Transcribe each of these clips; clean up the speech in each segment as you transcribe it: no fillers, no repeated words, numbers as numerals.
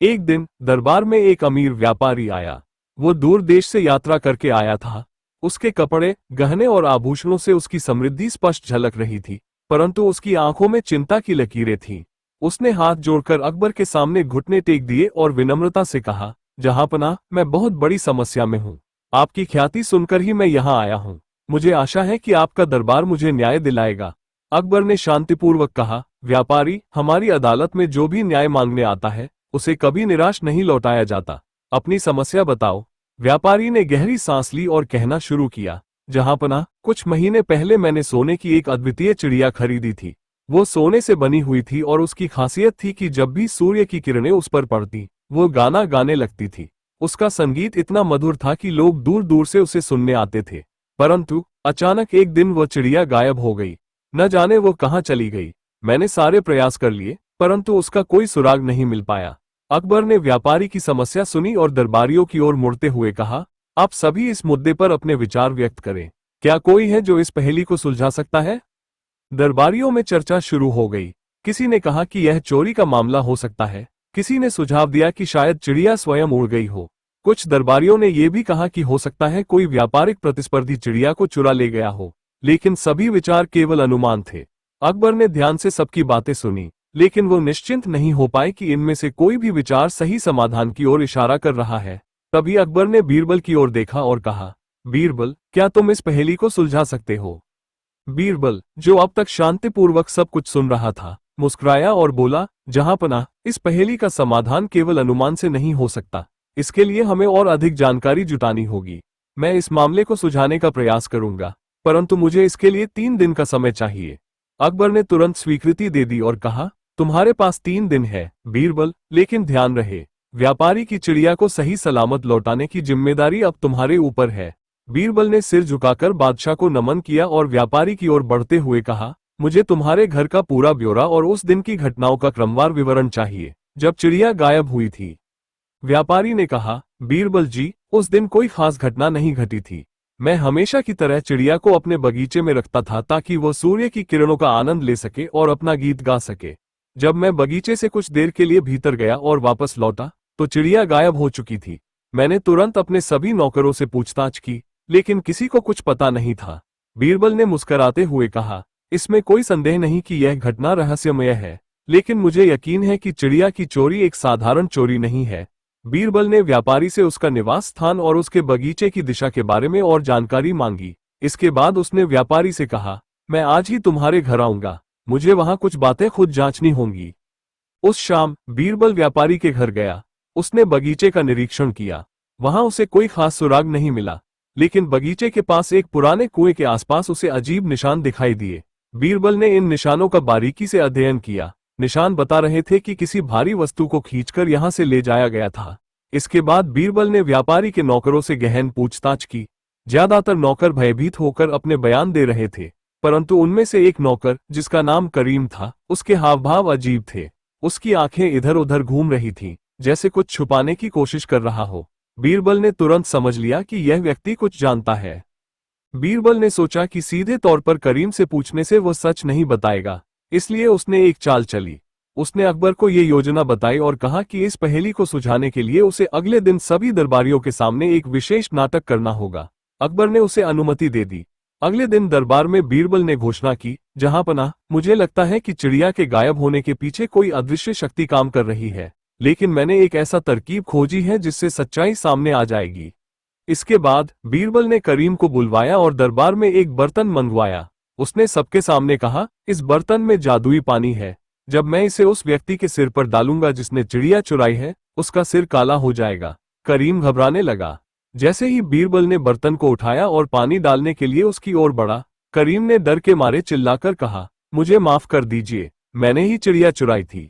एक दिन दरबार में एक अमीर व्यापारी आया। वो दूर देश से यात्रा करके आया था। उसके कपड़े, गहने और आभूषणों से उसकी समृद्धि स्पष्ट झलक रही थी, परंतु उसकी आंखों में चिंता की लकीरें थीं। उसने हाथ जोड़कर अकबर के सामने घुटने टेक दिए और विनम्रता से कहा, जहांपनाह, मैं बहुत बड़ी समस्या में हूँ। आपकी ख्याति सुनकर ही मैं यहाँ आया हूँ। मुझे आशा है कि आपका दरबार मुझे न्याय दिलाएगा। अकबर ने शांतिपूर्वक कहा, व्यापारी, हमारी अदालत में जो भी न्याय मांगने आता है उसे कभी निराश नहीं लौटाया जाता। अपनी समस्या बताओ। व्यापारी ने गहरी सांस ली और कहना शुरू किया, जहांपनाह, कुछ महीने पहले मैंने सोने की एक अद्वितीय चिड़िया खरीदी थी। वो सोने से बनी हुई थी और उसकी खासियत थी कि जब भी सूर्य की किरणें उस पर पड़ती, वो गाना गाने लगती थी। उसका संगीत इतना मधुर था कि लोग दूर दूर से उसे सुनने आते थे। परंतु अचानक एक दिन वह चिड़िया गायब हो गई। न जाने वो कहाँ चली गई। मैंने सारे प्रयास कर लिए, परंतु उसका कोई सुराग नहीं मिल पाया। अकबर ने व्यापारी की समस्या सुनी और दरबारियों की ओर मुड़ते हुए कहा, आप सभी इस मुद्दे पर अपने विचार व्यक्त करें। क्या कोई है जो इस पहेली को सुलझा सकता है? दरबारियों में चर्चा शुरू हो गई। किसी ने कहा कि यह चोरी का मामला हो सकता है। किसी ने सुझाव दिया कि शायद चिड़िया स्वयं उड़ गई हो। कुछ दरबारियों ने यह भी कहा कि हो सकता है कोई व्यापारिक प्रतिस्पर्धी चिड़िया को चुरा ले गया हो। लेकिन सभी विचार केवल अनुमान थे। अकबर ने ध्यान से सबकी बातें सुनी, लेकिन वो निश्चिंत नहीं हो पाए कि इनमें से कोई भी विचार सही समाधान की ओर इशारा कर रहा है। तभी अकबर ने बीरबल की ओर देखा और कहा, बीरबल, क्या तुम इस पहेली को सुलझा सकते हो? बीरबल, जो अब तक शांतिपूर्वक सब कुछ सुन रहा था, मुस्कुराया और बोला, जहांपनाह, इस पहेली का समाधान केवल अनुमान से नहीं हो सकता। इसके लिए हमें और अधिक जानकारी जुटानी होगी। मैं इस मामले को सुलझाने का प्रयास करूंगा, परंतु मुझे इसके लिए 3 दिन का समय चाहिए। अकबर ने तुरंत स्वीकृति दे दी और कहा, तुम्हारे पास 3 दिन है बीरबल, लेकिन ध्यान रहे, व्यापारी की चिड़िया को सही सलामत लौटाने की जिम्मेदारी अब तुम्हारे ऊपर है। बीरबल ने सिर झुकाकर बादशाह को नमन किया और व्यापारी की ओर बढ़ते हुए कहा, मुझे तुम्हारे घर का पूरा ब्यौरा और उस दिन की घटनाओं का क्रमवार विवरण चाहिए जब चिड़िया गायब हुई थी। व्यापारी ने कहा, बीरबल जी, उस दिन कोई खास घटना नहीं घटी थी। मैं हमेशा की तरह चिड़िया को अपने बगीचे में रखता था ताकि वह सूर्य की किरणों का आनंद ले सके और अपना गीत गा सके। जब मैं बगीचे से कुछ देर के लिए भीतर गया और वापस लौटा तो चिड़िया गायब हो चुकी थी। मैंने तुरंत अपने सभी नौकरों से पूछताछ की, लेकिन किसी को कुछ पता नहीं था। बीरबल ने मुस्कुराते हुए कहा, इसमें कोई संदेह नहीं कि यह घटना रहस्यमय है, लेकिन मुझे यकीन है कि चिड़िया की चोरी एक साधारण चोरी नहीं है। बीरबल ने व्यापारी से उसका निवास स्थान और उसके बगीचे की दिशा के बारे में और जानकारी मांगी। इसके बाद उसने व्यापारी से कहा, मैं आज ही तुम्हारे घर आऊंगा, मुझे वहां कुछ बातें खुद जांचनी होंगी। उस शाम बीरबल व्यापारी के घर गया। उसने बगीचे का निरीक्षण किया। वहां उसे कोई खास सुराग नहीं मिला, लेकिन बगीचे के पास एक पुराने कुएं के आसपास उसे अजीब निशान दिखाई दिए। बीरबल ने इन निशानों का बारीकी से अध्ययन किया। निशान बता रहे थे कि किसी भारी वस्तु को खींचकर यहां से ले जाया गया था। इसके बाद बीरबल ने व्यापारी के नौकरों से गहन पूछताछ की। ज्यादातर नौकर भयभीत होकर अपने बयान दे रहे थे, परंतु उनमें से एक नौकर, जिसका नाम करीम था, उसके हाव भाव अजीब थे। उसकी आंखें इधर उधर घूम रही थीं, जैसे कुछ छुपाने की कोशिश कर रहा हो। बीरबल ने तुरंत समझ लिया कि यह व्यक्ति कुछ जानता है। बीरबल ने सोचा कि सीधे तौर पर करीम से पूछने से वह सच नहीं बताएगा, इसलिए उसने एक चाल चली। उसने अकबर को ये योजना बताई और कहा कि इस पहेली को सुलझाने के लिए उसे अगले दिन सभी दरबारियों के सामने एक विशेष नाटक करना होगा। अकबर ने उसे अनुमति दे दी। अगले दिन दरबार में बीरबल ने घोषणा की, जहांपनाह, मुझे लगता है कि चिड़िया के गायब होने के पीछे कोई अदृश्य शक्ति काम कर रही है, लेकिन मैंने एक ऐसा तरकीब खोजी है जिससे सच्चाई सामने आ जाएगी। इसके बाद बीरबल ने करीम को बुलवाया और दरबार में एक बर्तन मंगवाया। उसने सबके सामने कहा, इस बर्तन में जादुई पानी है। जब मैं इसे उस व्यक्ति के सिर पर डालूंगा जिसने चिड़िया चुराई है, उसका सिर काला हो जाएगा। करीम घबराने लगा। जैसे ही बीरबल ने बर्तन को उठाया और पानी डालने के लिए उसकी ओर बढ़ा, करीम ने डर के मारे चिल्लाकर कहा, मुझे माफ कर दीजिए, मैंने ही चिड़िया चुराई थी।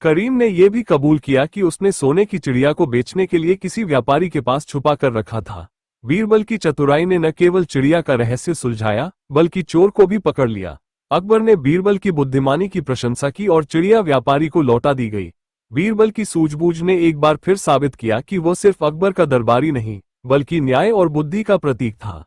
करीम ने यह भी कबूल किया कि उसने सोने की चिड़िया को बेचने के लिए किसी व्यापारी के पास छुपा कर रखा था। बीरबल की चतुराई ने न केवल चिड़िया का रहस्य सुलझाया, बल्कि चोर को भी पकड़ लिया। अकबर ने बीरबल की बुद्धिमानी की प्रशंसा की और चिड़िया व्यापारी को लौटा दी गई। बीरबल की सूझबूझ ने एक बार फिर साबित किया कि वह सिर्फ अकबर का दरबारी नहीं, बल्कि न्याय और बुद्धि का प्रतीक था।